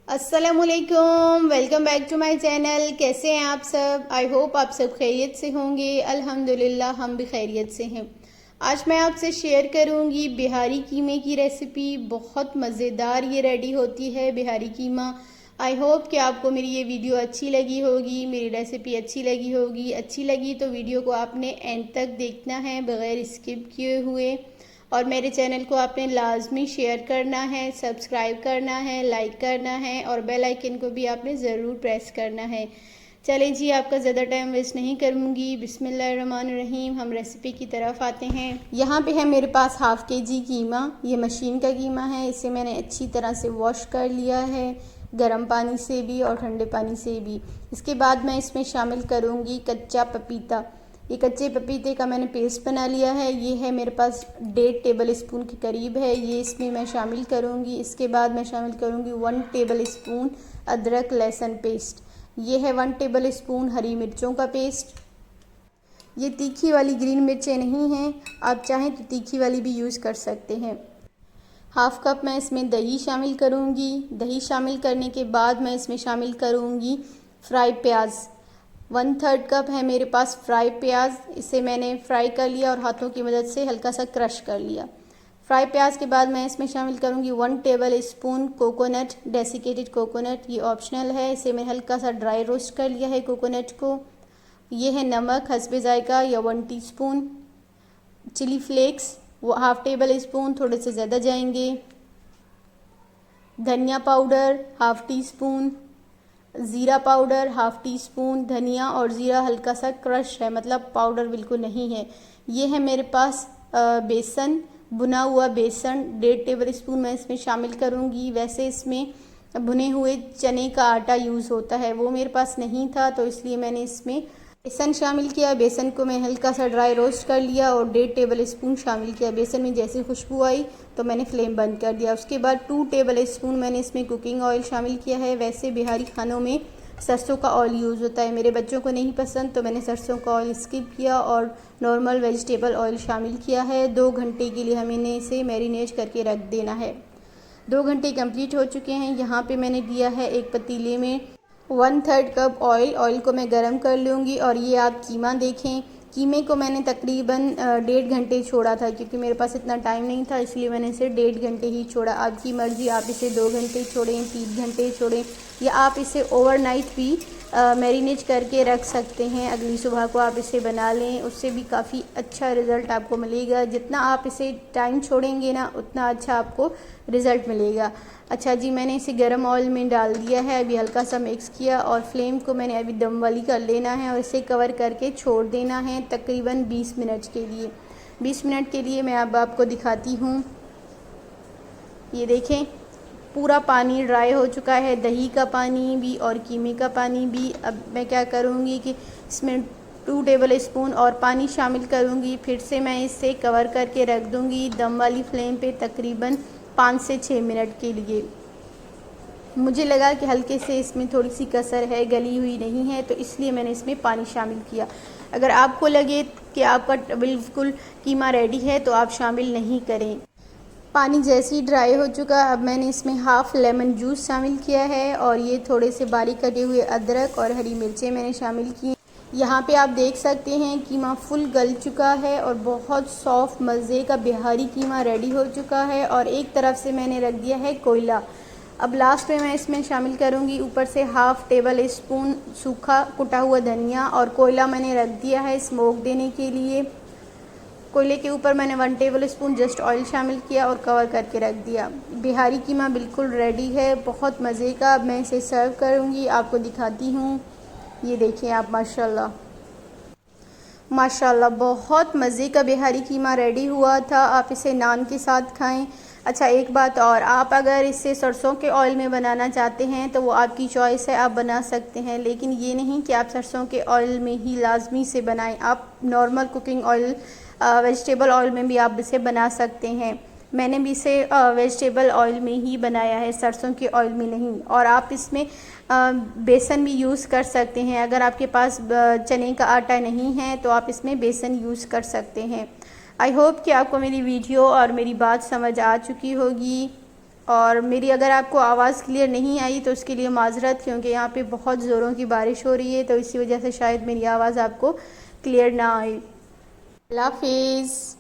अस्सलामुअलैकुम, welcome back to my channel. कैसे हैं आप सब? आई होप आप सब खैरियत से होंगे। अल्हम्दुलिल्लाह हम भी खैरियत से हैं। आज मैं आपसे शेयर करूंगी बिहारी कीमे की रेसिपी। बहुत मज़ेदार ये रेडी होती है बिहारी कीमा। आई होप कि आपको मेरी ये वीडियो अच्छी लगी होगी, मेरी रेसिपी अच्छी लगी होगी। अच्छी लगी तो वीडियो को आपने एंड तक देखना है बग़ैर स्किप किए हुए, और मेरे चैनल को आपने लाजमी शेयर करना है, सब्सक्राइब करना है, लाइक करना है और बेल आइकन को भी आपने ज़रूर प्रेस करना है। चलें जी, आपका ज़्यादा टाइम वेस्ट नहीं करूँगी। बिस्मिल्लाहिर्रहमानिर्रहीम, हम रेसिपी की तरफ आते हैं। यहाँ पे है मेरे पास हाफ़ केजी कीमा। ये मशीन का कीमा है। इसे मैंने अच्छी तरह से वॉश कर लिया है, गर्म पानी से भी और ठंडे पानी से भी। इसके बाद मैं इसमें शामिल करूँगी कच्चा पपीता। ये कच्चे पपीते का मैंने पेस्ट बना लिया है। ये है मेरे पास 1.5 टेबल स्पून के करीब है। ये इसमें मैं शामिल करूँगी। इसके बाद मैं शामिल करूँगी 1 टेबल स्पून अदरक लहसुन पेस्ट। ये है 1 टेबल स्पून हरी मिर्चों का पेस्ट। ये तीखी वाली ग्रीन मिर्चें नहीं हैं, आप चाहें तो तीखी वाली भी यूज़ कर सकते हैं। हाफ़ कप मैं इसमें दही शामिल करूँगी। दही शामिल करने के बाद मैं इसमें शामिल करूँगी फ्राई प्याज। 1/3 कप है मेरे पास फ्राई प्याज। इसे मैंने फ्राई कर लिया और हाथों की मदद से हल्का सा क्रश कर लिया। फ्राई प्याज के बाद मैं इसमें शामिल करूँगी 1 table spoon coconut, desiccated coconut. ये ऑप्शनल है। इसे मैं हल्का सा ड्राई रोस्ट कर लिया है कोकोनट को। ये है नमक हस्बे जायका या 1 टीस्पून। चिली फ्लेक्स वो हाफ़ टेबल स्पून, थोड़े से ज़्यादा जाएंगे। धनिया पाउडर हाफ़ टी स्पून। ज़ीरा पाउडर हाफ़ टी स्पून। धनिया और ज़ीरा हल्का सा क्रश है, मतलब पाउडर बिल्कुल नहीं है। ये है मेरे पास बेसन, भुना हुआ बेसन 1.5 टेबल स्पून मैं इसमें शामिल करूँगी। वैसे इसमें भुने हुए चने का आटा यूज़ होता है, वो मेरे पास नहीं था तो इसलिए मैंने इसमें बेसन शामिल किया। बेसन को मैं हल्का सा ड्राई रोस्ट कर लिया और 1.5 टेबल स्पून शामिल किया। बेसन में जैसे खुशबू आई तो मैंने फ्लेम बंद कर दिया। उसके बाद 2 टेबल स्पून मैंने इसमें कुकिंग ऑयल शामिल किया है। वैसे बिहारी खानों में सरसों का ऑयल यूज़ होता है, मेरे बच्चों को नहीं पसंद तो मैंने सरसों का ऑयल स्किप किया और नॉर्मल वेजिटेबल ऑयल शामिल किया है। 2 घंटे के लिए हमें इसे मैरिनेट करके रख देना है। 2 घंटे कंप्लीट हो चुके हैं। यहाँ पे मैंने लिया है एक पतीले में 1/3 कप ऑयल। ऑयल को मैं गरम कर लूँगी और ये आप कीमा देखें। कीमे को मैंने तकरीबन 1.5 घंटे छोड़ा था, क्योंकि मेरे पास इतना टाइम नहीं था, इसलिए मैंने इसे 1.5 घंटे ही छोड़ा। आपकी मर्ज़ी, आप इसे 2 घंटे छोड़ें, 3 घंटे छोड़ें, या आप इसे ओवरनाइट भी मैरिनेट करके रख सकते हैं। अगली सुबह को आप इसे बना लें, उससे भी काफ़ी अच्छा रिज़ल्ट आपको मिलेगा। जितना आप इसे टाइम छोड़ेंगे ना, उतना अच्छा आपको रिज़ल्ट मिलेगा। अच्छा जी, मैंने इसे गरम ऑयल में डाल दिया है। अभी हल्का सा मिक्स किया और फ्लेम को मैंने अभी दम वाली कर लेना है और इसे कवर करके छोड़ देना है तकरीबन 20 मिनट के लिए। 20 मिनट के लिए मैं अब आपको दिखाती हूँ। ये देखें, पूरा पानी ड्राई हो चुका है, दही का पानी भी और कीमे का पानी भी। अब मैं क्या करूँगी कि इसमें 2 टेबल स्पून और पानी शामिल करूँगी। फिर से मैं इसे कवर करके रख दूँगी दम वाली फ्लेम पे तकरीबन 5 से 6 मिनट के लिए। मुझे लगा कि हल्के से इसमें थोड़ी सी कसर है, गली हुई नहीं है, तो इसलिए मैंने इसमें पानी शामिल किया। अगर आपको लगे कि आपका बिल्कुल कीमा रेडी है तो आप शामिल नहीं करें। पानी जैसे ही ड्राई हो चुका, अब मैंने इसमें हाफ़ लेमन जूस शामिल किया है और ये थोड़े से बारीक कटे हुए अदरक और हरी मिर्चें मैंने शामिल की। यहाँ पे आप देख सकते हैं कीमा फुल गल चुका है और बहुत सॉफ्ट मज़े का बिहारी कीमा रेडी हो चुका है। और एक तरफ से मैंने रख दिया है कोयला। अब लास्ट में मैं इसमें शामिल करूँगी ऊपर से हाफ़ टेबल स्पून सूखा कुटा हुआ धनिया, और कोयला मैंने रख दिया है स्मोक देने के लिए। कोयले के ऊपर मैंने 1 टेबल स्पून जस्ट ऑयल शामिल किया और कवर करके रख दिया। बिहारी कीमा बिल्कुल रेडी है, बहुत मज़े का। अब मैं इसे सर्व करूँगी, आपको दिखाती हूँ। ये देखिए आप, माशाल्लाह माशाल्लाह, बहुत मज़े का बिहारी कीमा रेडी हुआ था। आप इसे नान के साथ खाएं। अच्छा, एक बात और, आप अगर इसे सरसों के ऑयल में बनाना चाहते हैं तो वो आपकी चॉइस है, आप बना सकते हैं, लेकिन ये नहीं कि आप सरसों के ऑयल में ही लाजमी से बनाएं। आप normal cooking oil, vegetable oil में भी आप इसे बना सकते हैं। मैंने भी इसे वेजिटेबल ऑयल में ही बनाया है, सरसों के ऑयल में नहीं। और आप इसमें बेसन भी यूज़ कर सकते हैं। अगर आपके पास चने का आटा नहीं है तो आप इसमें बेसन यूज़ कर सकते हैं। आई होप कि आपको मेरी वीडियो और मेरी बात समझ आ चुकी होगी। और मेरी अगर आपको आवाज़ क्लियर नहीं आई तो उसके लिए माज़रत, क्योंकि यहाँ पे बहुत ज़ोरों की बारिश हो रही है, तो इसी वजह से शायद मेरी आवाज़ आपको क्लियर ना आई। अल्लाह हाफिज़।